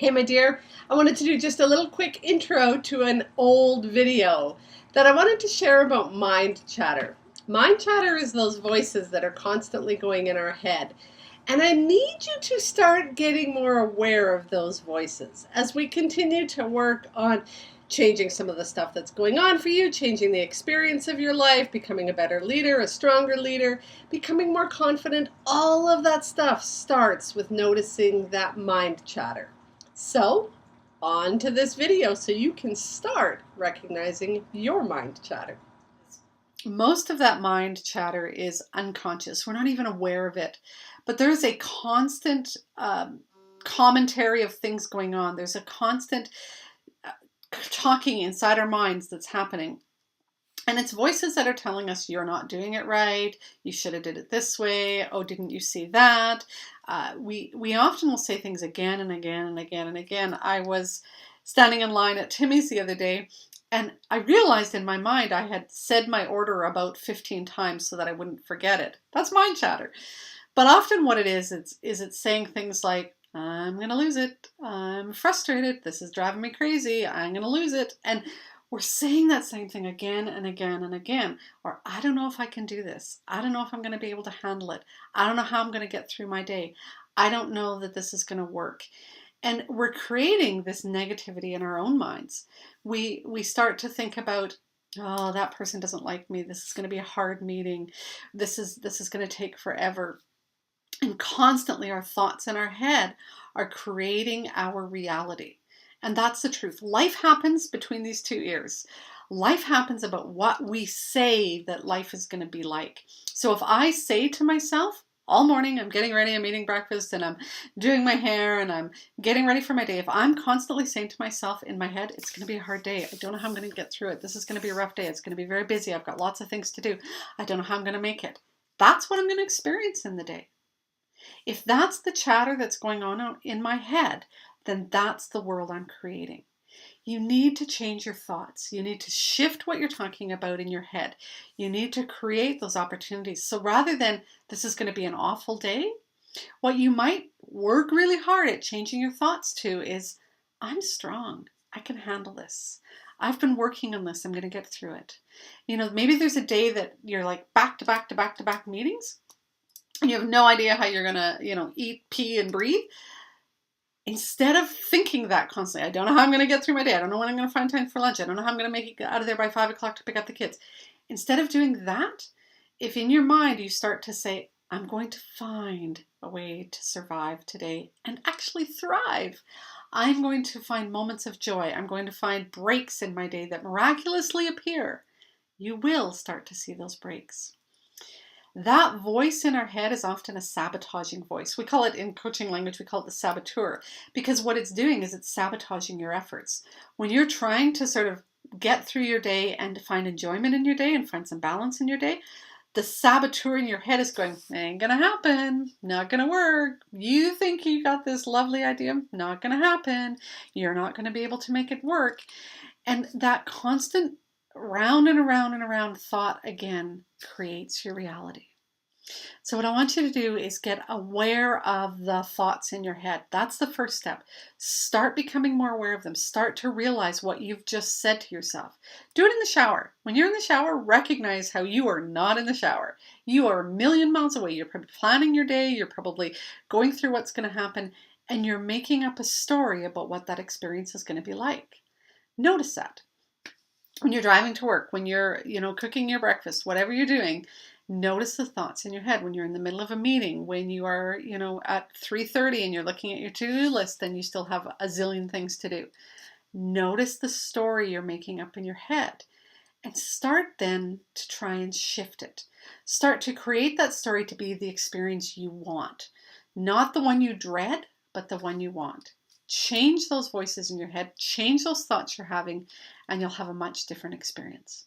Hey, my dear, I wanted to do just a little quick intro to an old video that I wanted to share about mind chatter. Mind chatter is those voices that are constantly going in our head. And I need you to start getting more aware of those voices as we continue to work on changing some of the stuff that's going on for you, changing the experience of your life, becoming a better leader, a stronger leader, becoming more confident. All of that stuff starts with noticing that mind chatter. So, on to this video so you can start recognizing your mind chatter. Most of that mind chatter is unconscious. We're not even aware of it. But there's a constant commentary of things going on. There's a constant talking inside our minds that's happening. And it's voices that are telling us you're not doing it right. You should have did it this way. Oh, didn't you see that? We often will say things again and again and again and again. I was standing in line at Timmy's the other day, and I realized in my mind I had said my order about 15 times so that I wouldn't forget it. That's mind chatter. But often what it is, it's saying things like, I'm going to lose it. I'm frustrated. This is driving me crazy. I'm going to lose it. And we're saying that same thing again and again and again. Or, I don't know if I can do this. I don't know if I'm going to be able to handle it. I don't know how I'm going to get through my day. I don't know that this is going to work. And we're creating this negativity in our own minds. We start to think about, oh, that person doesn't like me. This is going to be a hard meeting. This is going to take forever. And constantly our thoughts in our head are creating our reality. And that's the truth. Life happens between these two ears. Life happens about what we say that life is going to be like. So if I say to myself, all morning I'm getting ready, I'm eating breakfast, and I'm doing my hair, and I'm getting ready for my day. If I'm constantly saying to myself in my head, it's going to be a hard day. I don't know how I'm going to get through it. This is going to be a rough day. It's going to be very busy. I've got lots of things to do. I don't know how I'm going to make it. That's what I'm going to experience in the day. If that's the chatter that's going on in my head, then that's the world I'm creating. You need to change your thoughts. You need to shift what you're talking about in your head. You need to create those opportunities. So rather than this is going to be an awful day, what you might work really hard at changing your thoughts to is, I'm strong. I can handle this. I've been working on this. I'm going to get through it. Maybe there's a day that you're like back to back to back to back meetings. And you have no idea how you're going to, eat, pee, and breathe. Instead of thinking that constantly, I don't know how I'm going to get through my day. I don't know when I'm going to find time for lunch. I don't know how I'm going to make it out of there by 5 o'clock to pick up the kids. Instead of doing that, if in your mind you start to say, I'm going to find a way to survive today and actually thrive. I'm going to find moments of joy. I'm going to find breaks in my day that miraculously appear. You will start to see those breaks. That voice in our head is often a sabotaging voice. We call it, in coaching language, we call it the saboteur, because what it's doing is it's sabotaging your efforts. When you're trying to sort of get through your day and to find enjoyment in your day and find some balance in your day, the saboteur in your head is going, ain't gonna happen, not gonna work. You think you got this lovely idea, not gonna happen. You're not gonna be able to make it work. And that constant round and around and around thought again creates your reality. So what I want you to do is get aware of the thoughts in your head. That's the first step. Start becoming more aware of them. Start to realize what you've just said to yourself. Do it in the shower. When you're in the shower, recognize how you are not in the shower. You are a million miles away. You're probably planning your day. You're probably going through what's going to happen, and you're making up a story about what that experience is going to be like. Notice that. When you're driving to work, when you're, cooking your breakfast, whatever you're doing, notice the thoughts in your head. When you're in the middle of a meeting, when you are, at 3:30 and you're looking at your to-do list and you still have a zillion things to do. Notice the story you're making up in your head and start then to try and shift it. Start to create that story to be the experience you want. Not the one you dread, but the one you want. Change those voices in your head, change those thoughts you're having, and you'll have a much different experience.